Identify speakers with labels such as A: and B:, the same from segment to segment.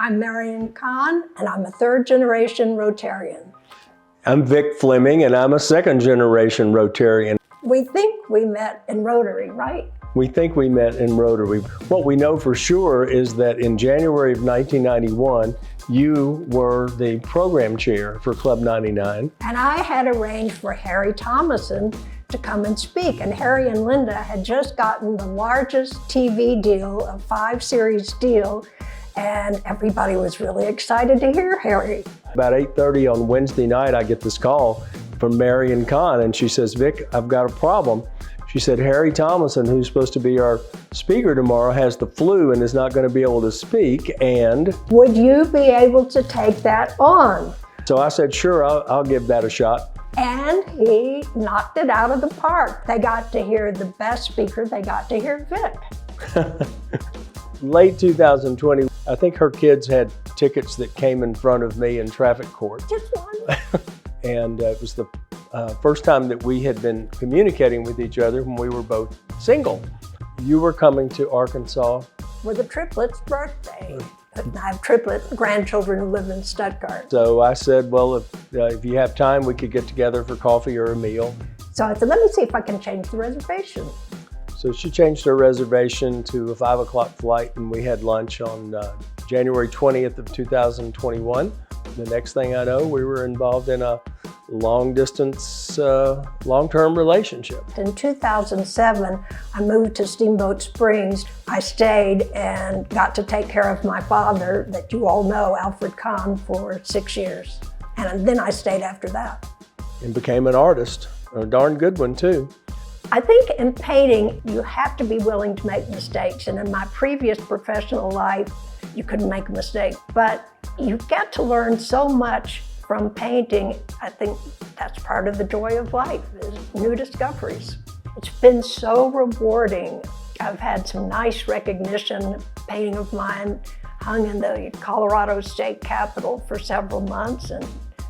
A: I'm Marion Kahn, and I'm a third-generation Rotarian.
B: I'm Vic Fleming, and I'm a second-generation Rotarian.
A: We think we met in Rotary, right?
B: We think we met in Rotary. What we know for sure is that in January of 1991, you were the program chair for Club 99.
A: And I had arranged for Harry Thomason to come and speak. And Harry and Linda had just gotten the largest TV deal, a 5-series deal, and everybody was really excited to hear Harry.
B: About 8:30 on Wednesday night, I get this call from Marion Kahn, and she says, Vic, I've got a problem. She said, Harry Thomason, who's supposed to be our speaker tomorrow, has the flu and is not going to be able to speak, and...
A: Would you be able to take that on?
B: So I said, sure, I'll give that a shot.
A: And he knocked it out of the park. They got to hear the best speaker, they got to hear Vic.
B: Late 2020, I think her kids had tickets that came in front of me in traffic court.
A: Just one.
B: And it was the first time that we had been communicating with each other when we were both single. You were coming to Arkansas.
A: For the triplets' birthday. I have triplet grandchildren who live in Stuttgart.
B: So I said, well, if you have time, we could get together for coffee or a meal.
A: So I said, let me see if I can change the reservation.
B: So she changed her reservation to a 5 o'clock flight, and we had lunch on January 20th of 2021. The next thing I know, we were involved in a long-distance, long-term relationship.
A: In 2007, I moved to Steamboat Springs. I stayed and got to take care of my father, that you all know, Alfred Kahn, for 6 years. And then I stayed after that.
B: And became an artist, a darn good one too.
A: I think in painting, you have to be willing to make mistakes. And in my previous professional life, you couldn't make a mistake. But you get to learn so much from painting. I think that's part of the joy of life, is new discoveries. It's been so rewarding. I've had some nice recognition. A painting of mine hung in the Colorado State Capitol for several months and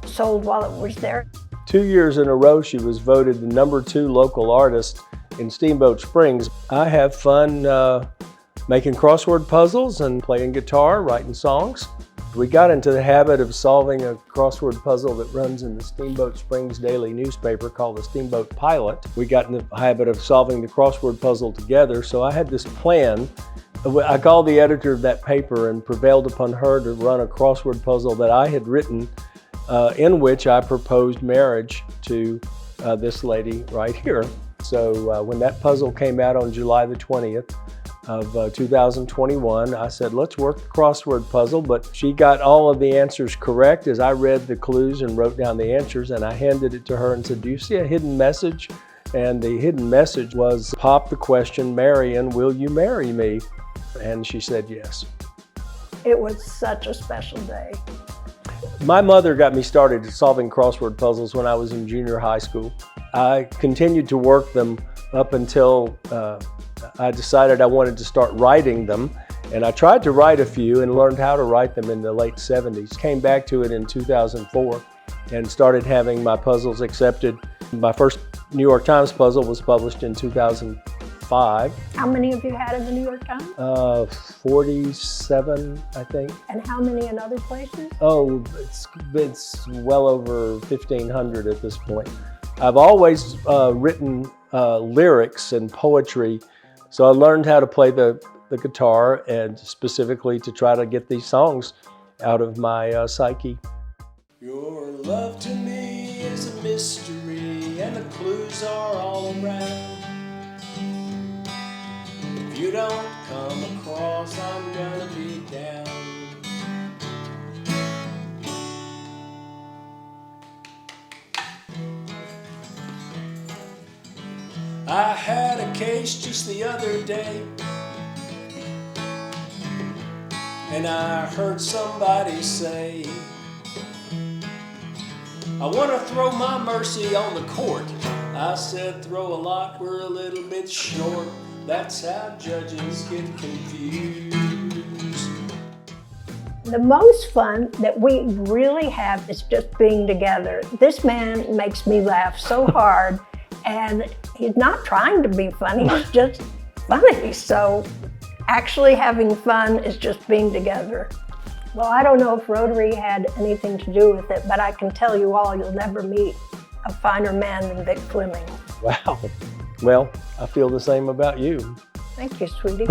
A: sold while it was there.
B: 2 years in a row, she was voted the #2 local artist in Steamboat Springs. I have fun making crossword puzzles and playing guitar, writing songs. We got into the habit of solving a crossword puzzle that runs in the Steamboat Springs daily newspaper called the Steamboat Pilot. We got in the habit of solving the crossword puzzle together, so I had this plan. I called the editor of that paper and prevailed upon her to run a crossword puzzle that I had written in which I proposed marriage to this lady right here. So when that puzzle came out on July the 20th of 2021, I said, let's work the crossword puzzle, but she got all of the answers correct as I read the clues and wrote down the answers, and I handed it to her and said, do you see a hidden message? And the hidden message was, pop the question, Marion, will you marry me? And she said yes.
A: It was such a special day.
B: My mother got me started solving crossword puzzles when I was in junior high school. I continued to work them up until I decided I wanted to start writing them. And I tried to write a few and learned how to write them in the late 70s. Came back to it in 2004 and started having my puzzles accepted. My first New York Times puzzle was published in 2005.
A: How many have you had in the New York Times?
B: 47, I think.
A: And how many in other places?
B: Oh, it's well over 1,500 at this point. I've always written lyrics and poetry, so I learned how to play the guitar, and specifically to try to get these songs out of my psyche.
C: Your love to me is a mystery, and the clues are all around. If you don't come across, I'm gonna be down. I had a case just the other day, and I heard somebody say, I want to throw my mercy on the court. I said, throw a lot, we're a little bit short. That's how judges get confused.
A: The most fun that we really have is just being together. This man makes me laugh so hard, and he's not trying to be funny, he's just funny. So actually having fun is just being together. Well, I don't know if Rotary had anything to do with it, but I can tell you all, you'll never meet a finer man than Vic Fleming.
B: Wow. Well, I feel the same about you.
A: Thank you, sweetie.